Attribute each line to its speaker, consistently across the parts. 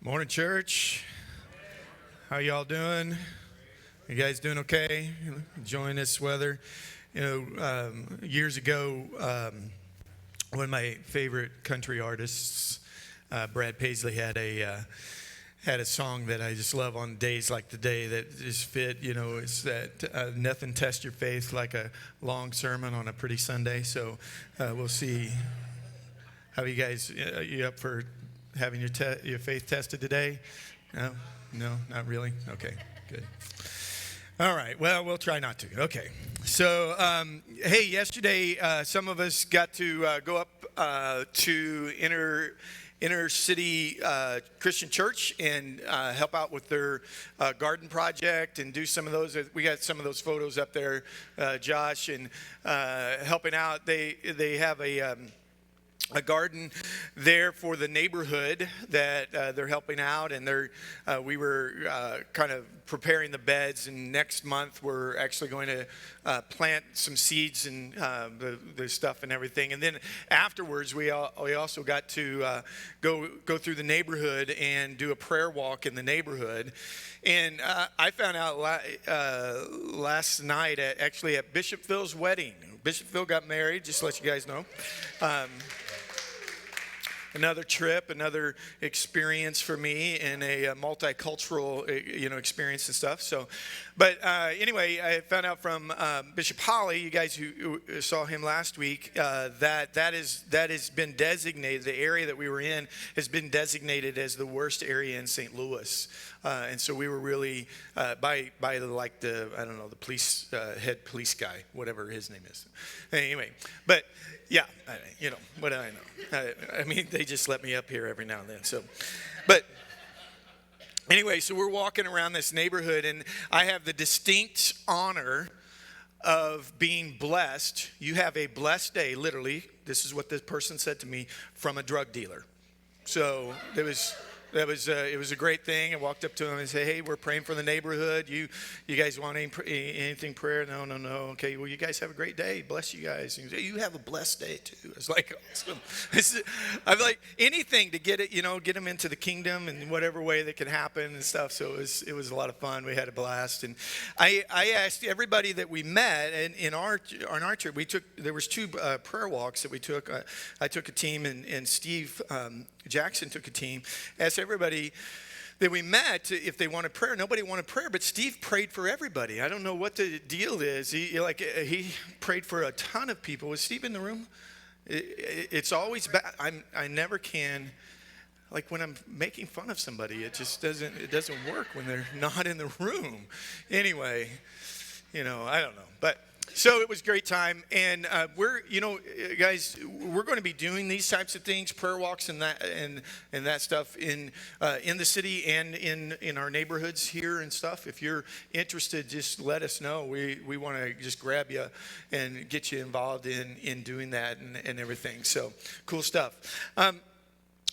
Speaker 1: Morning, church. How y'all doing? You guys doing okay? Enjoying this weather? Years ago, one of my favorite country artists, Brad Paisley, had a song that I just love on days like today that just fit. It's that nothing tests your faith like a long sermon on a pretty Sunday. So we'll see. How you guys? You up for having your faith tested today? No, not really. Okay, good. All right. Well, we'll try not to. Okay. So, hey, yesterday some of us got to go up to inner city Christian church and help out with their garden project and do some of those. We got some of those photos up there, Josh, and helping out. They have a garden there for the neighborhood that they're helping out, and we were kind of preparing the beds, and next month we're actually going to plant some seeds and the stuff and everything. And then afterwards we also got to go through the neighborhood and do a prayer walk in the neighborhood. And I found out last night at Bishop Phil's wedding. Bishop Phil got married, just to let you guys know. Another trip, another experience for me, and a multicultural, experience and stuff. So, but anyway, I found out from Bishop Holly, you guys who saw him last week, that has been designated. The area that we were in has been designated as the worst area in St. Louis, and so we were really by the police head police guy, whatever his name is. Anyway, but. Yeah, what do I know? I mean, they just let me up here every now and then. So, but anyway, so we're walking around this neighborhood, and I have the distinct honor of being blessed. You have a blessed day, literally. This is what this person said to me, from a drug dealer. So it was a great thing. I walked up to him and said, "Hey, we're praying for the neighborhood. You guys want anything prayer?" No. Okay, well, you guys have a great day. Bless you guys. And he said, "You have a blessed day too." It's like awesome. I'm like anything to get them into the kingdom in whatever way that can happen and stuff. So it was a lot of fun. We had a blast, and I asked everybody that we met, and in our church there was two prayer walks that we took. I took a team, and Steve Jackson took a team. Asked everybody that we met if they wanted prayer. Nobody wanted prayer, but Steve prayed for everybody. I don't know what the deal is. He prayed for a ton of people. Was Steve in the room? It's always bad. I never can. Like when I'm making fun of somebody, it just doesn't work when they're not in the room. Anyway, I don't know, but. So it was a great time, and guys, we're going to be doing these types of things, prayer walks and that stuff in the city and in our neighborhoods here and stuff. If you're interested, just let us know. We want to just grab you and get you involved in doing that and everything. So cool stuff.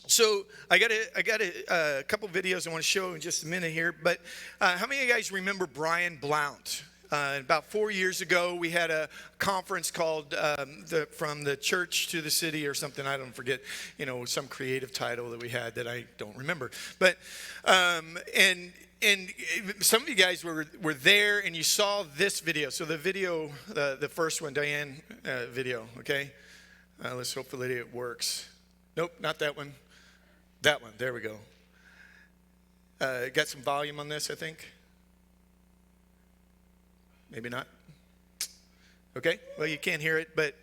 Speaker 1: So I got a couple videos I want to show in just a minute here. But how many of you guys remember Brian Blount? About 4 years ago, we had a conference called From the Church to the City or something. I don't forget, some creative title that we had that I don't remember. But and some of you guys were there, and you saw this video. So the video, the first one, Diane video, okay? Let's hopefully it works. Nope, not that one. That one, there we go. Got some volume on this, I think. Maybe not. Okay. Well, you can't hear it, but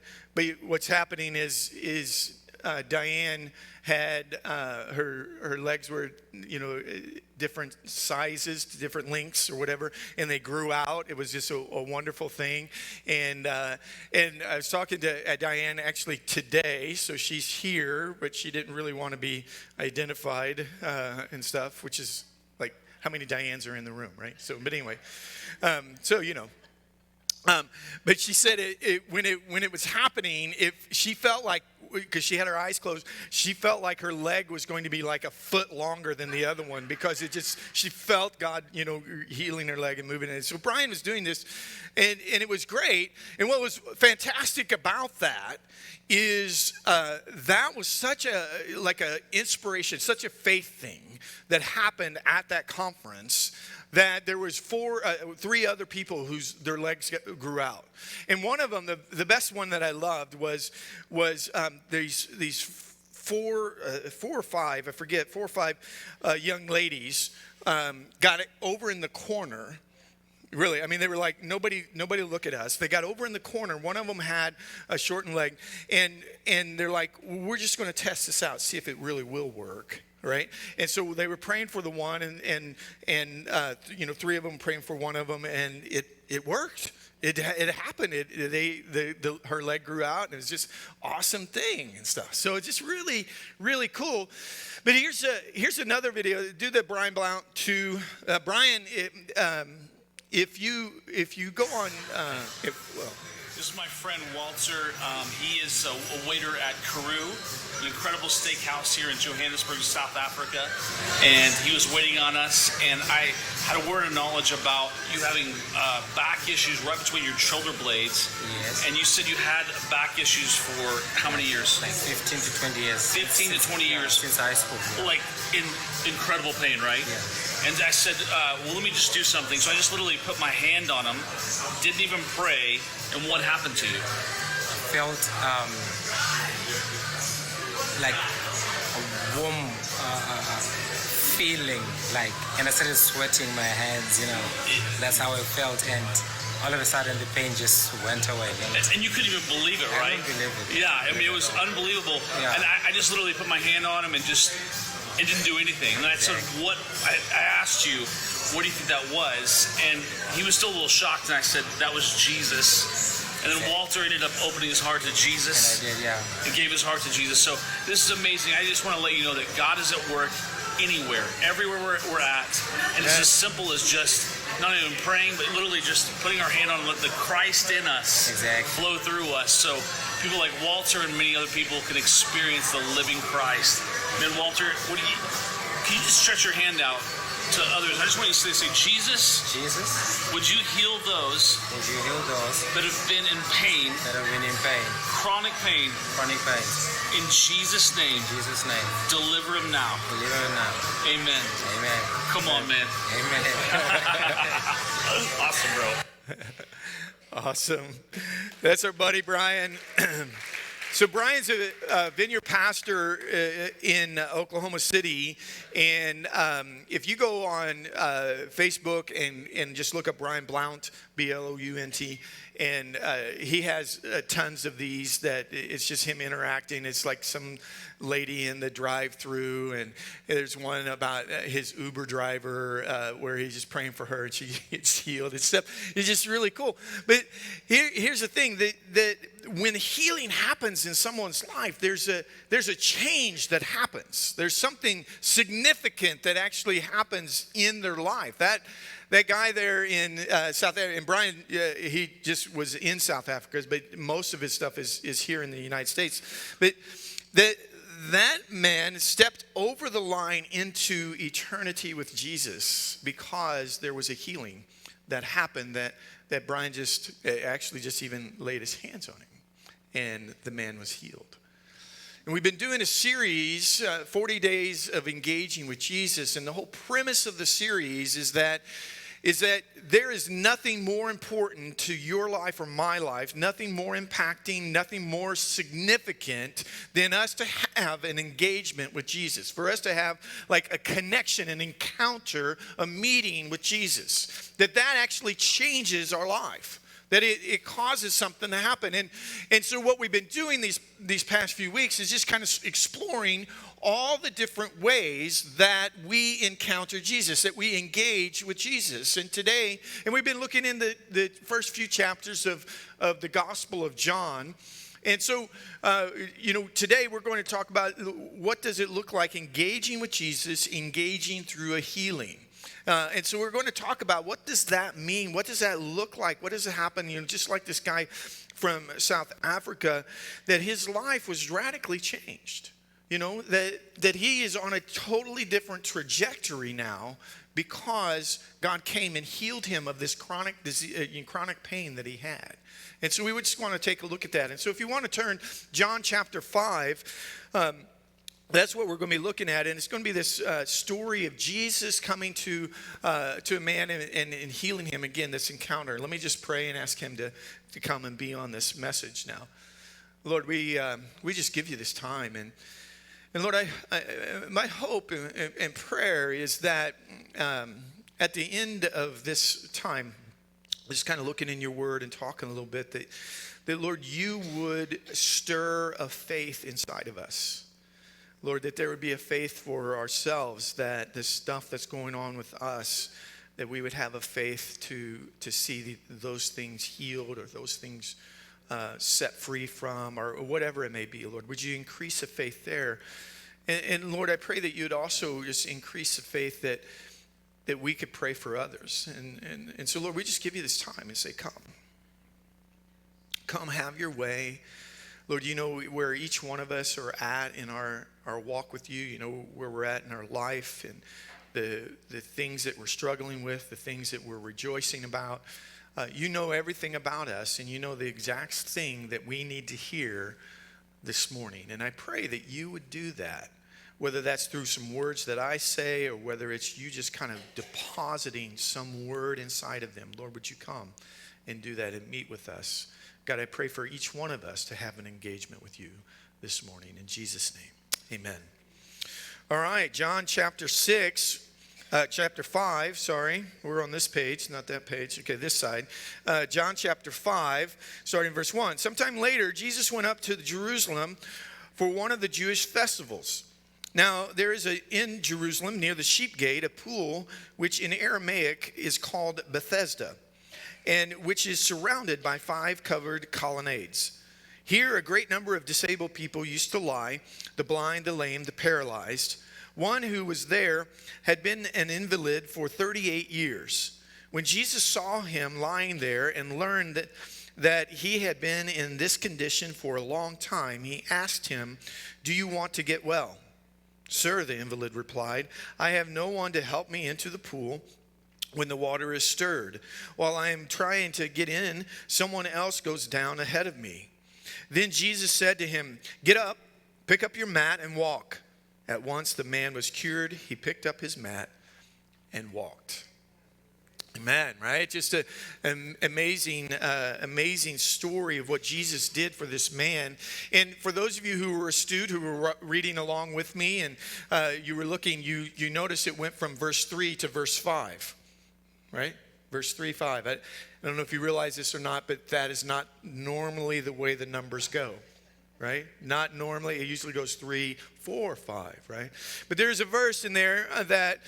Speaker 1: what's happening is Diane had her legs were different sizes, different lengths or whatever, and they grew out. It was just a wonderful thing, and I was talking to Diane actually today, so she's here, but she didn't really want to be identified and stuff, which is like how many Dianes are in the room, right? So, but anyway. But she said when it was happening, if she felt like, because she had her eyes closed, she felt like her leg was going to be like a foot longer than the other one, because she felt God, healing her leg and moving it. So Brian was doing this, and it was great. And what was fantastic about that is that was such a inspiration, such a faith thing. that happened at that conference, that there was three other people their legs grew out. And one of them, the best one that I loved was these four or five, I forget, 4 or 5 young ladies got it over in the corner. Really, I mean, they were like, nobody look at us. They got over in the corner. One of them had a shortened leg, and they're like, we're just going to test this out, see if it really will work, right? And so they were praying for the one, and 3 of them praying for one of them, and it worked. It happened. Her leg grew out, and it was just awesome thing and stuff. So it's just really, really cool. But here's another video. Do the Brian Blount too. Brian. If you go on,
Speaker 2: This is my friend Walter. He is a waiter at Karoo, an incredible steakhouse here in Johannesburg, South Africa. And he was waiting on us, and I had a word of knowledge about you having back issues right between your shoulder blades.
Speaker 3: Yes.
Speaker 2: And you said you had back issues for how many years?
Speaker 3: Like 15 to 20 years.
Speaker 2: 15 to 20 years.
Speaker 3: Since high school.
Speaker 2: Like in incredible pain, right?
Speaker 3: Yeah.
Speaker 2: And I said, well, let me just do something. So I just literally put my hand on him, didn't even pray, and what happened to you?
Speaker 3: Felt like a warm feeling, and I started sweating my hands, That's how it felt, and all of a sudden the pain just went away.
Speaker 2: And you couldn't even believe it, right?
Speaker 3: I couldn't believe it.
Speaker 2: Yeah, I mean, it was unbelievable.
Speaker 3: Yeah.
Speaker 2: And I just literally put my hand on him and it didn't do anything. And I said, I asked you, what do you think that was? And he was still a little shocked, and I said, that was Jesus. And then Walter ended up opening his heart to Jesus.
Speaker 3: And I did, yeah.
Speaker 2: And gave his heart to Jesus. So this is amazing. I just want to let you know that God is at work anywhere, everywhere we're at. And it's as simple as just not even praying, but literally just putting our hand on and let the Christ in us flow through us. So people like Walter and many other people can experience the living Christ. And then Walter, can you just stretch your hand out to others? I just want you to say, Jesus, would you heal those that have been in pain, chronic pain, in Jesus' name, deliver him now. Amen. Come on, man.
Speaker 3: Amen.
Speaker 2: Awesome, bro.
Speaker 1: Awesome. That's our buddy Brian. So Brian's a vineyard pastor in Oklahoma City, and if you go on Facebook and just look up Brian Blount, Blount, and he has tons of these that it's just him interacting. It's like some lady in the drive-through, and there's one about his Uber driver where he's just praying for her and she gets healed and stuff. It's just really cool. But here's the thing, that when healing happens in someone's life, there's a change that happens. There's something significant that actually happens in their life. That guy there in South Africa, and Brian, he just was in South Africa, but most of his stuff is here in the United States. But that man stepped over the line into eternity with Jesus because there was a healing that happened that Brian just even laid his hands on him, and the man was healed. And we've been doing a series, 40 days of engaging with Jesus, and the whole premise of the series is that there is nothing more important to your life or my life, nothing more impacting, nothing more significant than us to have an engagement with Jesus, for us to have like a connection, an encounter, a meeting with Jesus, that actually changes our life. That it causes something to happen. And so what we've been doing these past few weeks is just kind of exploring all the different ways that we encounter Jesus, that we engage with Jesus. And today, and we've been looking in the first few chapters of the Gospel of John. And so, today we're going to talk about what does it look like engaging with Jesus, engaging through a healing. And so we're going to talk about what does that mean? What does that look like? What does it happen? Just like this guy from South Africa, that his life was radically changed. That he is on a totally different trajectory now because God came and healed him of this chronic disease, chronic pain that he had. And so we would just want to take a look at that. And so if you want to turn John chapter 5, that's what we're going to be looking at, and it's going to be this story of Jesus coming to a man and healing him. Again, this encounter. Let me just pray and ask him to come and be on this message now. Lord, we just give you this time, and Lord, my hope and prayer is that at the end of this time, just kind of looking in your word and talking a little bit, that Lord, you would stir a faith inside of us. Lord, that there would be a faith for ourselves, that the stuff that's going on with us, that we would have a faith to see those things healed or those things set free from, or whatever it may be. Lord, would you increase the faith there? And Lord, I pray that you'd also just increase the faith that we could pray for others. And so, Lord, we just give you this time and say, come. Come, have your way. Lord, you know where each one of us are at in our walk with you. You know where we're at in our life and the things that we're struggling with, the things that we're rejoicing about. You know everything about us, and you know the exact thing that we need to hear this morning. And I pray that you would do that, whether that's through some words that I say or whether it's you just kind of depositing some word inside of them. Lord, would you come and do that and meet with us? God, I pray for each one of us to have an engagement with you this morning. In Jesus' name, amen. All right, John chapter 5, sorry. We're on this page, not that page. Okay, this side. John chapter 5, starting verse 1. Sometime later, Jesus went up to Jerusalem for one of the Jewish festivals. Now, there is in Jerusalem, near the sheep gate, a pool, which in Aramaic is called Bethesda, and which is surrounded by 5 covered colonnades. Here, a great number of disabled people used to lie, the blind, the lame, the paralyzed. One who was there had been an invalid for 38 years. When Jesus saw him lying there and learned that he had been in this condition for a long time, he asked him, "Do you want to get well?" "Sir," the invalid replied, "I have no one to help me into the pool when the water is stirred. While I am trying to get in, someone else goes down ahead of me." Then Jesus said to him, "Get up, pick up your mat and walk." At once the man was cured. He picked up his mat and walked. Amen, right? Just an amazing story of what Jesus did for this man. And for those of you who were astute, who were reading along with me, and you were looking, you notice it went from verse 3 to verse 5, right? Verse 3, 5. I don't know if you realize this or not, but that is not normally the way the numbers go, right? Not normally. It usually goes 3, 4, 5, right? But there's a verse in there that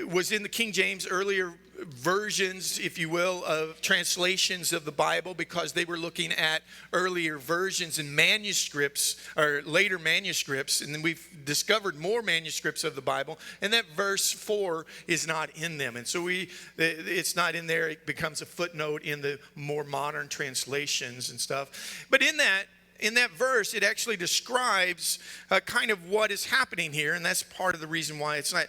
Speaker 1: was in the King James earlier versions, if you will, of translations of the Bible, because they were looking at earlier versions and manuscripts, or later manuscripts, and then we've discovered more manuscripts of the Bible, and that verse 4 is not in them. And so it's not in there. It becomes a footnote in the more modern translations and stuff. But in that verse, it actually describes kind of what is happening here, and that's part of the reason why it's not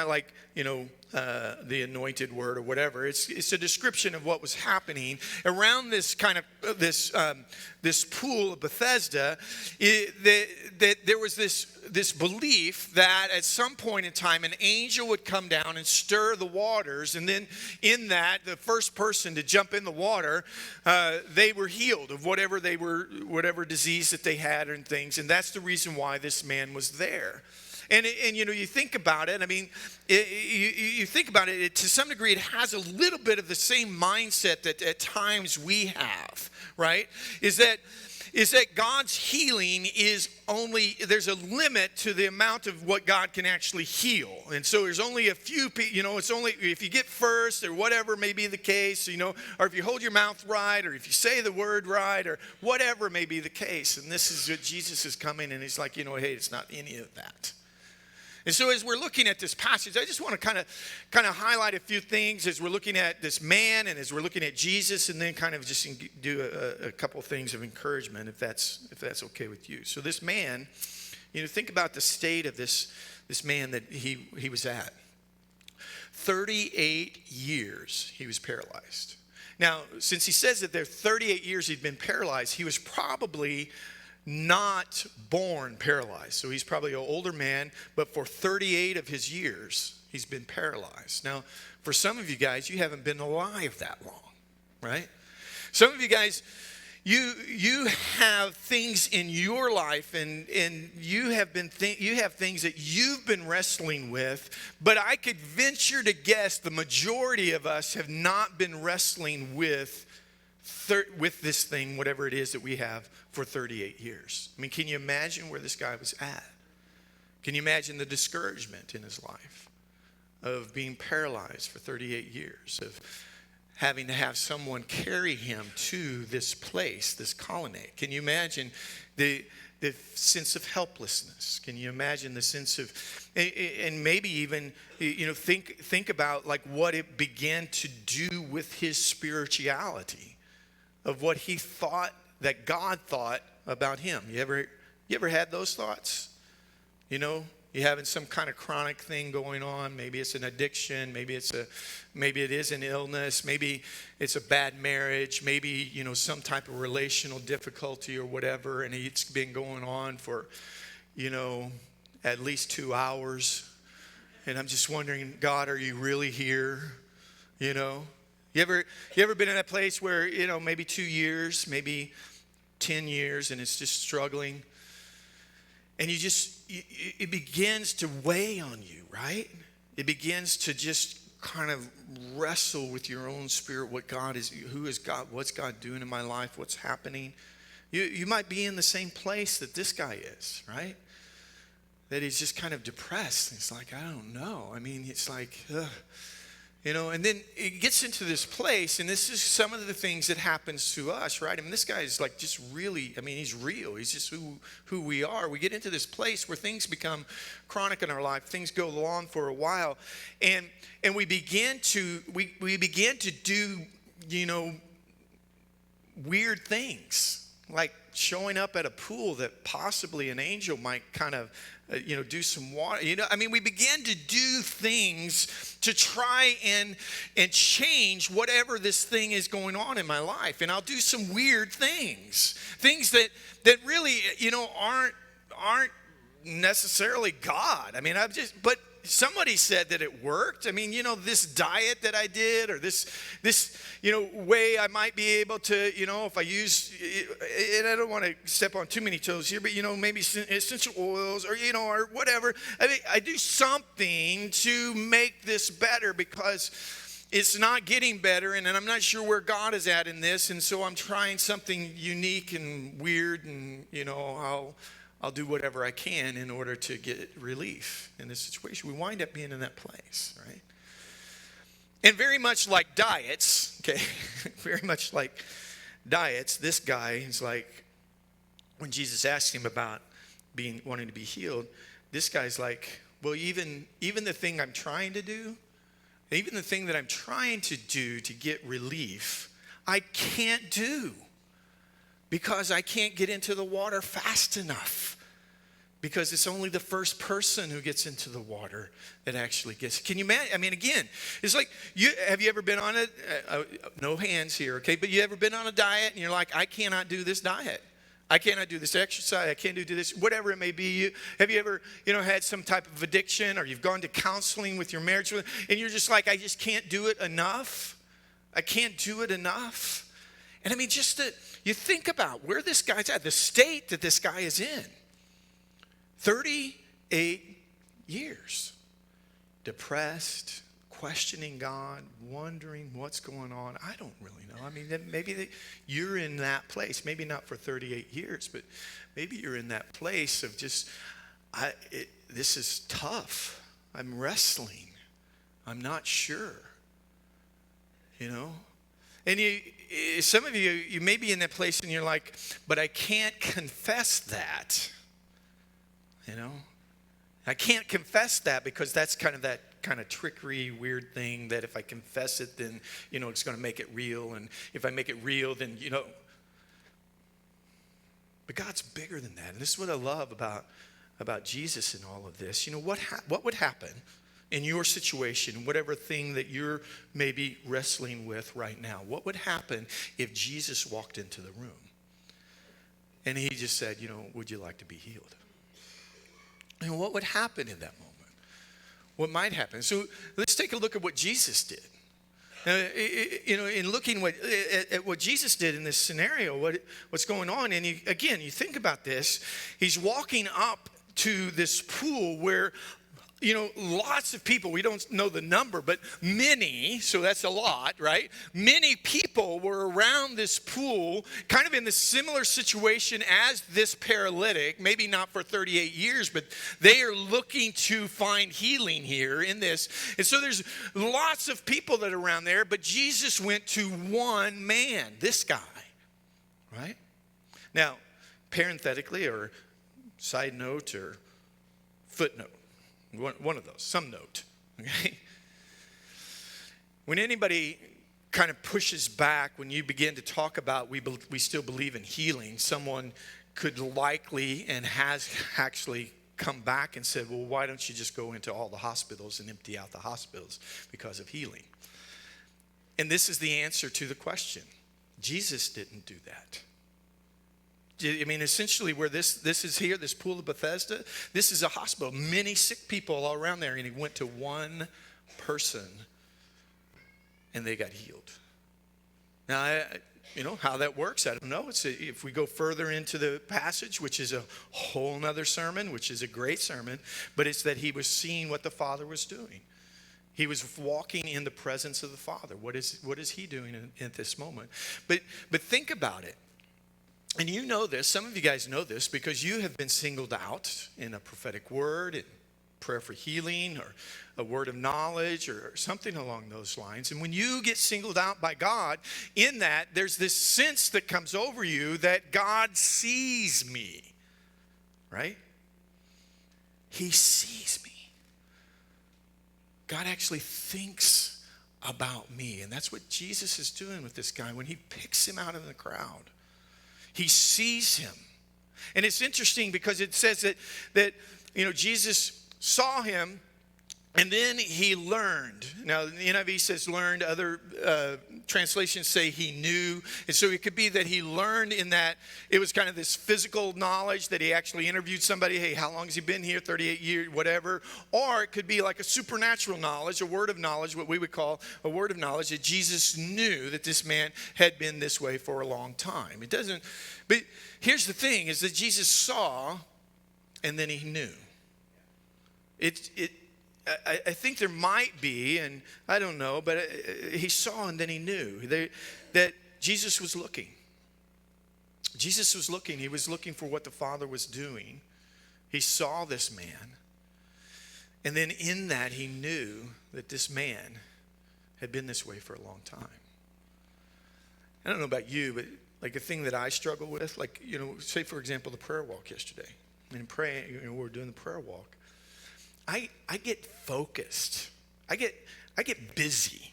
Speaker 1: like, the anointed word or whatever. It's a description of what was happening around this kind of this pool of Bethesda. That there was this belief that at some point in time an angel would come down and stir the waters, and then in that, the first person to jump in the water, they were healed of whatever disease that they had and things. And that's the reason why this man was there. And you think about it, I mean, you think about it, to some degree, it has a little bit of the same mindset that at times we have, right? Is that God's healing is only, there's a limit to the amount of what God can actually heal. And so there's only a few people, it's only, if you get first or whatever may be the case, or if you hold your mouth right, or if you say the word right, or whatever may be the case. And this is what Jesus is coming, and he's like, hey, it's not any of that. And so as we're looking at this passage, I just want to kind of highlight a few things as we're looking at this man and as we're looking at Jesus, and then kind of just do a couple things of encouragement, if that's okay with you. So this man, think about the state of this man that he was at. 38 years he was paralyzed. Now, since he says that there 38 years he'd been paralyzed, he was probably not born paralyzed. So he's probably an older man, but for 38 of his years, he's been paralyzed. Now, for some of you guys, you haven't been alive that long, right? Some of you guys, you have things in your life, and you have things that you've been wrestling with, but I could venture to guess the majority of us have not been wrestling with this thing, whatever it is that we have, for 38 years. I mean, can you imagine where this guy was at? Can you imagine the discouragement in his life of being paralyzed for 38 years, of having to have someone carry him to this place, this colonnade? Can you imagine the sense of helplessness? Can you imagine the sense of, and maybe even, think about like what it began to do with his spirituality, of what he thought that God thought about him. You ever had those thoughts? You having some kind of chronic thing going on. Maybe it's an addiction. Maybe it is an illness. Maybe it's a bad marriage. Maybe, some type of relational difficulty or whatever. And it's been going on for, at least 2 hours. And I'm just wondering, God, are you really here? You ever been in that place where, maybe 2 years, maybe 10 years, and it's just struggling? And it begins to weigh on you, right? It begins to just kind of wrestle with your own spirit. Who is God? What's God doing in my life? What's happening? You might be in the same place that this guy is, right? That he's just kind of depressed. It's like, I don't know. I mean, it's like, ugh. And then it gets into this place, and this is some of the things that happens to us, right? I mean, this guy is like just really, he's real. He's just who we are. We get into this place where things become chronic in our life. Things go on for a while, and we begin to do, weird things, like showing up at a pool that possibly an angel might kind of, do some water. We begin to do things to try and change whatever this thing is going on in my life. And I'll do some weird things that really, aren't necessarily God. But somebody said that it worked. This diet that I did, or this way I might be able to, if I use, and I don't want to step on too many toes here, but, maybe essential oils or whatever. I do something to make this better because it's not getting better, and I'm not sure where God is at in this, and so I'm trying something unique and weird, and, I'll do whatever I can in order to get relief in this situation. We wind up being in that place, right? And very much like diets, okay, very much like diets, this guy is like, when Jesus asked him about wanting to be healed, this guy's like, well, even the thing I'm trying to do, even the thing that I'm trying to do to get relief, I can't do, because I can't get into the water fast enough. Because it's only the first person who gets into the water that actually gets. Can you imagine? Again, it's like, have you ever been on no hands here, okay? But you ever been on a diet and you're like, I cannot do this diet. I cannot do this exercise. I can't do this, whatever it may be. Have you ever, had some type of addiction, or you've gone to counseling with your marriage, and you're just like, I just can't do it enough. I can't do it enough. And just that you think about where this guy's at, the state that this guy is in. 38 years, depressed, questioning God, wondering what's going on. I don't really know. Maybe you're in that place. Maybe not for 38 years, but maybe you're in that place of just, this is tough. I'm wrestling. I'm not sure. And some of you may be in that place and you're like, but I can't confess that. I can't confess that because that's that kind of trickery, weird thing that if I confess it, then, it's going to make it real. And if I make it real, then, But God's bigger than that. And this is what I love about Jesus in all of this. What would happen in your situation, whatever thing that you're maybe wrestling with right now? What would happen if Jesus walked into the room? And he just said, would you like to be healed? And what would happen in that moment? What might happen? So let's take a look at what Jesus did. In looking at what Jesus did in this scenario, what's going on, and you think about this. He's walking up to this pool where, lots of people, we don't know the number, but many, so that's a lot, right? Many people were around this pool, kind of in the similar situation as this paralytic, maybe not for 38 years, but they are looking to find healing here in this. And so there's lots of people that are around there, but Jesus went to one man, this guy, right? Now, parenthetically, or side note, or footnote, one of those, some note, okay? When anybody kind of pushes back, when you begin to talk about we still believe in healing, someone could likely and has actually come back and said, well, why don't you just go into all the hospitals and empty out the hospitals because of healing? And this is the answer to the question. Jesus didn't do that. I mean, essentially where this is here, this pool of Bethesda, this is a hospital. Many sick people all around there, and he went to one person, and they got healed. Now, how that works, I don't know. If we go further into the passage, which is a whole nother sermon, which is a great sermon, but it's that he was seeing what the Father was doing. He was walking in the presence of the Father. What is he doing at this moment? But think about it. And you know this, some of you guys know this because you have been singled out in a prophetic word, in prayer for healing, or a word of knowledge, or something along those lines. And when you get singled out by God, in that, there's this sense that comes over you that God sees me, right? He sees me. God actually thinks about me. And that's what Jesus is doing with this guy when he picks him out of the crowd. He sees him. And it's interesting because it says that Jesus saw him and then he learned. Now, the NIV says learned. Other translations say he knew. And so it could be that he learned in that it was kind of this physical knowledge that he actually interviewed somebody. Hey, how long has he been here? 38 years, whatever. Or it could be like a supernatural knowledge, a word of knowledge, what we would call a word of knowledge, that Jesus knew that this man had been this way for a long time. It doesn't, but here's the thing, is that Jesus saw and then he knew. I think there might be, and I don't know, but he saw and then he knew that Jesus was looking. Jesus was looking. He was looking for what the Father was doing. He saw this man. And then in that, he knew that this man had been this way for a long time. I don't know about you, but like a thing that I struggle with, like, say, for example, the prayer walk yesterday. And praying, we're doing the prayer walk. I get focused. I get busy.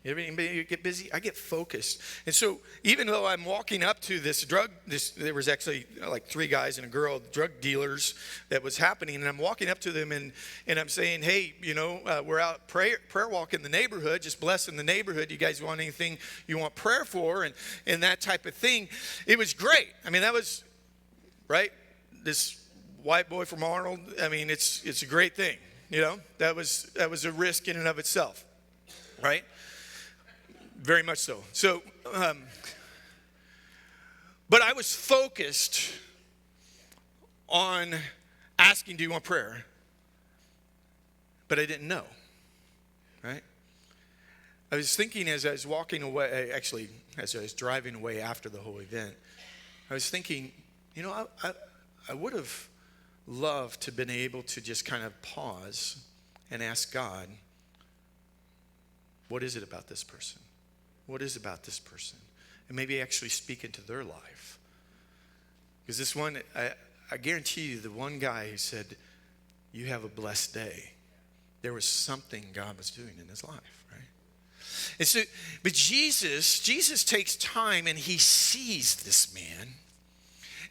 Speaker 1: Anybody get busy? I get focused. And so even though I'm walking up to there was actually like 3 guys and a girl, drug dealers, that was happening. And I'm walking up to them and I'm saying, hey, we're out prayer walk in the neighborhood, just blessing the neighborhood. You guys want anything you want prayer for? And that type of thing. It was great. I mean, that was, right? This white boy from Arnold, I mean, it's a great thing, That was a risk in and of itself, right? Very much so. So, but I was focused on asking, do you want prayer? But I didn't know, right? I was thinking as I was walking away, actually, as I was driving away after the whole event, I was thinking, I would have loved to have been able to just kind of pause and ask God, what is it about this person? What is it about this person? And maybe actually speak into their life. Because this one, I guarantee you, the one guy who said, you have a blessed day, there was something God was doing in his life, right? And so, but Jesus takes time and he sees this man.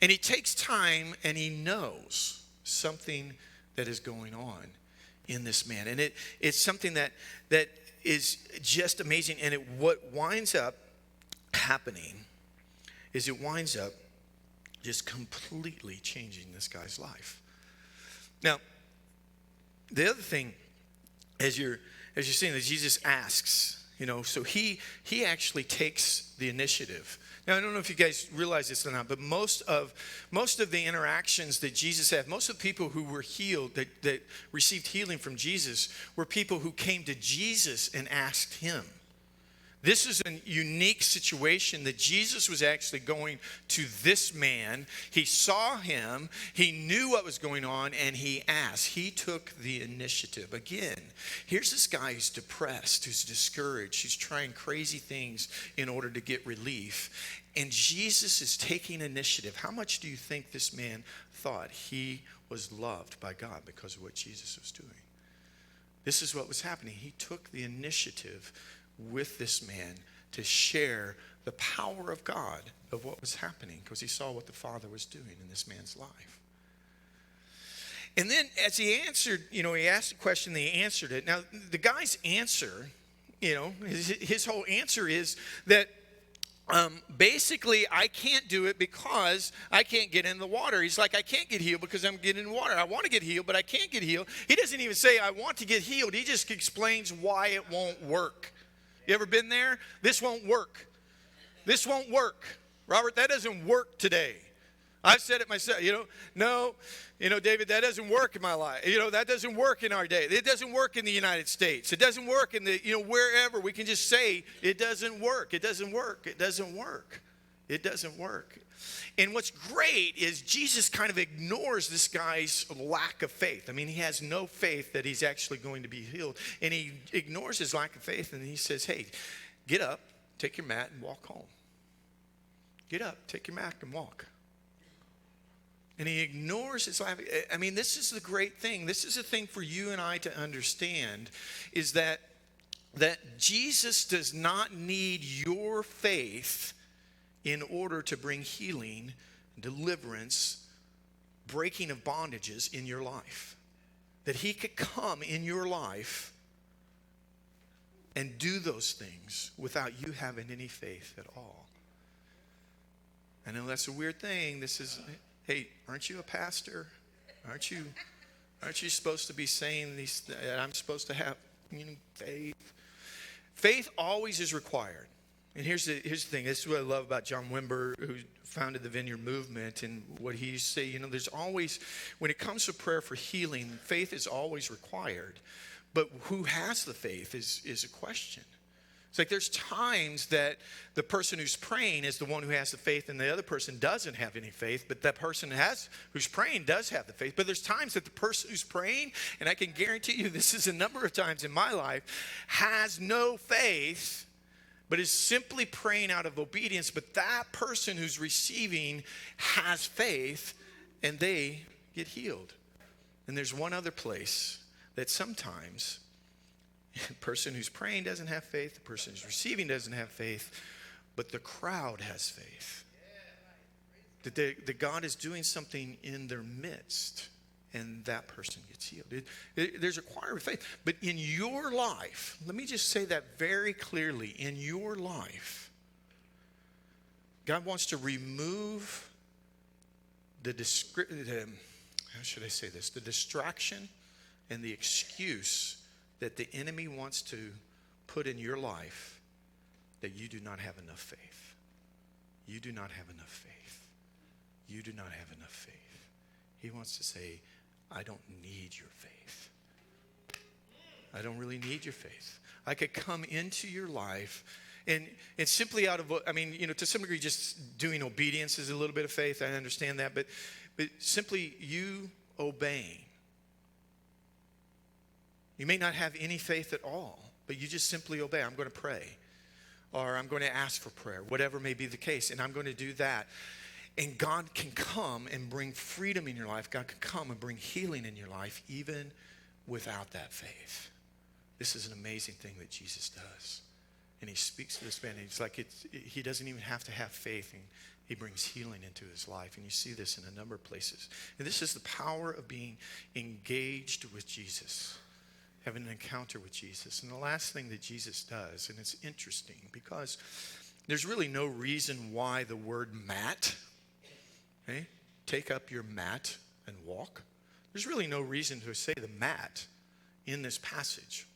Speaker 1: And he takes time and he knows something that is going on in this man. And it's something that is just amazing. And what winds up happening is it winds up just completely changing this guy's life. Now, the other thing, as you're seeing that Jesus asks, so he actually takes the initiative. Now, I don't know if you guys realize this or not, but most of the interactions that Jesus had, most of the people who were healed, that received healing from Jesus, were people who came to Jesus and asked him. This is a unique situation that Jesus was actually going to this man. He saw him, he knew what was going on, and he asked. He took the initiative. Again, here's this guy who's depressed, who's discouraged, who's trying crazy things in order to get relief. And Jesus is taking initiative. How much do you think this man thought he was loved by God because of what Jesus was doing? This is what was happening. He took the initiative with this man to share the power of God of what was happening, because he saw what the Father was doing in this man's life. And then as he answered, he asked the question, he answered it. Now, the guy's answer, his whole answer is that basically, I can't do it because I can't get in the water. He's like, I can't get healed because I'm getting in the water. I want to get healed, but I can't get healed. He doesn't even say, I want to get healed. He just explains why it won't work. You ever been there? This won't work. This won't work. Robert, that doesn't work today. I've said it myself. No, David, that doesn't work in my life. That doesn't work in our day. It doesn't work in the United States. It doesn't work in the, wherever. We can just say it doesn't work. It doesn't work. It doesn't work. It doesn't work. And what's great is Jesus kind of ignores this guy's lack of faith. I mean, he has no faith that he's actually going to be healed. And he ignores his lack of faith, and he says, hey, get up, take your mat, and walk home. Get up, take your mat, and walk. And he ignores his life. I mean, this is the great thing. This is a thing for you and I to understand, is that Jesus does not need your faith in order to bring healing, deliverance, breaking of bondages in your life. That he could come in your life and do those things without you having any faith at all. I know that's a weird thing. This is, hey, aren't you a pastor? Aren't you supposed to be saying these? I'm supposed to have faith. Faith always is required. And here's the thing. This is what I love about John Wimber, who founded the Vineyard Movement, and what he used to say. There's always, when it comes to prayer for healing, faith is always required. But who has the faith is a question. It's like there's times that the person who's praying is the one who has the faith, and the other person doesn't have any faith, but that person who's praying does have the faith. But there's times that the person who's praying, and I can guarantee you this is a number of times in my life, has no faith, but is simply praying out of obedience. But that person who's receiving has faith, and they get healed. And there's one other place that sometimes the person who's praying doesn't have faith, the person who's receiving doesn't have faith, but the crowd has faith. That God is doing something in their midst, and that person gets healed. There's a choir of faith. But in your life, let me just say that very clearly, in your life, God wants to remove the distraction and the excuse that the enemy wants to put in your life that you do not have enough faith. You do not have enough faith. You do not have enough faith. He wants to say, I don't need your faith. I don't really need your faith. I could come into your life and simply out of, to some degree just doing obedience is a little bit of faith. I understand that. But simply you obeying. You may not have any faith at all, but you just simply obey. I'm going to pray, or I'm going to ask for prayer, whatever may be the case, and I'm going to do that. And God can come and bring freedom in your life. God can come and bring healing in your life even without that faith. This is an amazing thing that Jesus does. And he speaks to this man, and it's like he doesn't even have to have faith, and he brings healing into his life. And you see this in a number of places. And this is the power of being engaged with Jesus, having an encounter with Jesus. And the last thing that Jesus does, and it's interesting because there's really no reason why the word mat, Okay? Take up your mat and walk. There's really no reason to say the mat in this passage.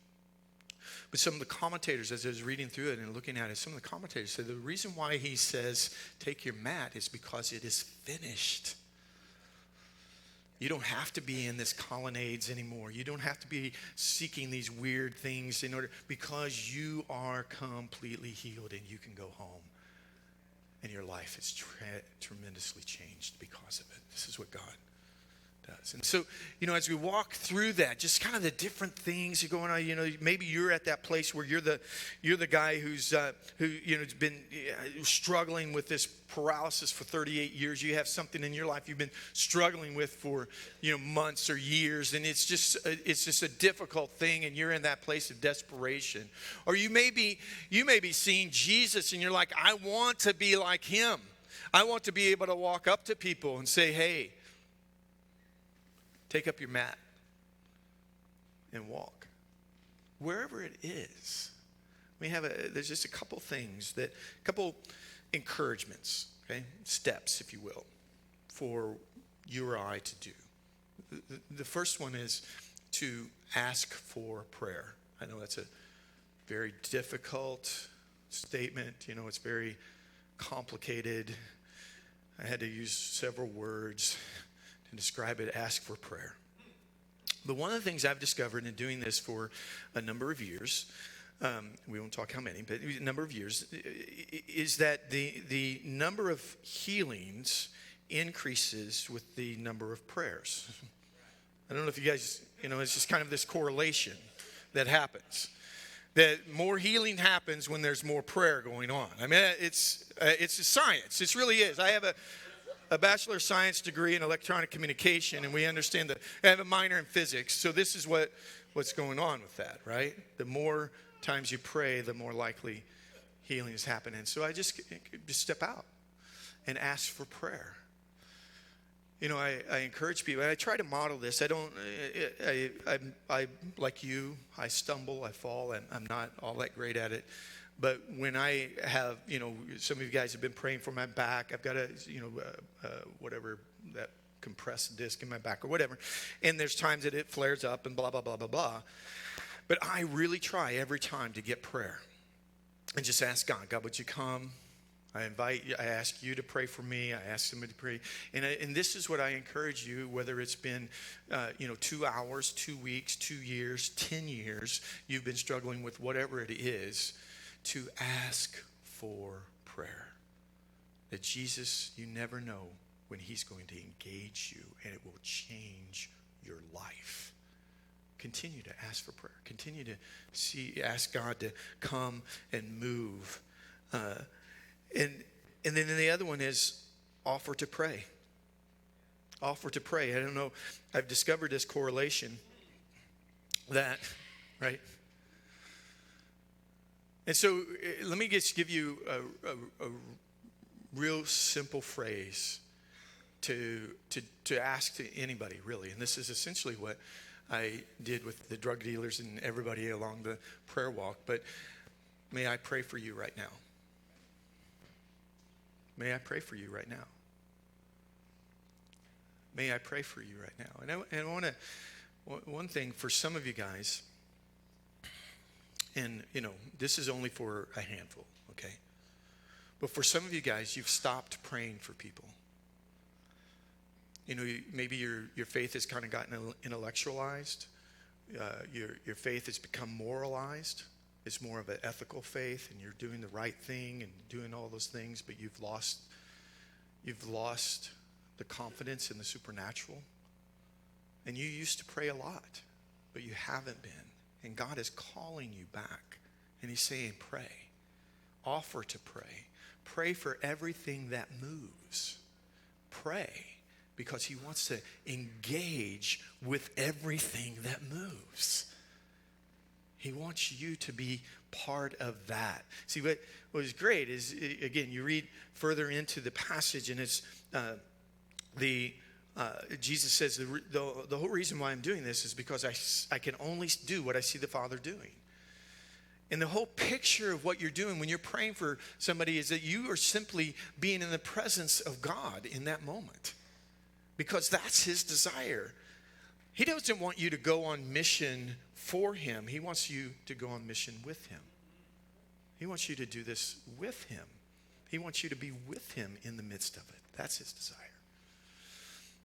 Speaker 1: But some of the commentators, as I was reading through it and looking at it, some of the commentators said the reason why he says take your mat is because it is finished. You don't have to be in this colonnades anymore. You don't have to be seeking these weird things because you are completely healed and you can go home. And your life is tremendously changed because of it. This is what God does. And so, as we walk through that, just kind of the different things are going on. Maybe you're at that place where you're the guy who's been struggling with this paralysis for 38 years. You have something in your life you've been struggling with for months or years, and it's just a difficult thing, and you're in that place of desperation. Or you may be seeing Jesus, and you're like, I want to be like him. I want to be able to walk up to people and say, hey, take up your mat and walk. Wherever it is, there's just a couple things, a couple encouragements, okay? Steps, if you will, for you or I to do. The first one is to ask for prayer. I know that's a very difficult statement. It's very complicated. I had to use several words to describe it. Ask for prayer. But one of the things I've discovered in doing this for a number of years, we won't talk how many, but a number of years, is that the number of healings increases with the number of prayers. I don't know if you guys, it's just kind of this correlation that happens. That more healing happens when there's more prayer going on. I mean, it's a science. It really is. I have a Bachelor of Science degree in electronic communication, and we understand that. I have a minor in physics, so this is what's going on with that, right? The more times you pray, the more likely healing is happening. So I just step out and ask for prayer. I encourage people, and I try to model this. I like you, I stumble, I fall, and I'm not all that great at it. But when I have, some of you guys have been praying for my back. I've got whatever, that compressed disc in my back or whatever. And there's times that it flares up and blah, blah, blah, blah, blah. But I really try every time to get prayer and just ask God, would you come? I ask you to pray for me. I ask somebody to pray. And this is what I encourage you, whether it's been, 2 hours, 2 weeks, 2 years, 10 years, you've been struggling with whatever it is, to ask for prayer. That Jesus, you never know when he's going to engage you, and it will change your life. Continue to ask for prayer. Continue to ask God to come and move. And then the other one is offer to pray. Offer to pray. I don't know. I've discovered this correlation that, right? And so let me just give you a real simple phrase to ask to anybody, really. And this is essentially what I did with the drug dealers and everybody along the prayer walk. But may I pray for you right now? May I pray for you right now? May I pray for you right now? And I want to, one thing for some of you guys, and this is only for a handful, okay? But for some of you guys, you've stopped praying for people. Maybe your faith has kind of gotten intellectualized. Your faith has become moralized. It's more of an ethical faith, and you're doing the right thing and doing all those things, but you've lost the confidence in the supernatural. And you used to pray a lot, but you haven't been. And God is calling you back, and he's saying, pray. Offer to pray. Pray for everything that moves. Pray, because he wants to engage with everything that moves. He wants you to be part of that. See, what was great is, again, you read further into the passage, and it's Jesus says, the whole reason why I'm doing this is because I can only do what I see the Father doing. And the whole picture of what you're doing when you're praying for somebody is that you are simply being in the presence of God in that moment, because that's his desire. He doesn't want you to go on mission for him. He wants you to go on mission with him. He wants you to do this with him. He wants you to be with him in the midst of it. That's his desire.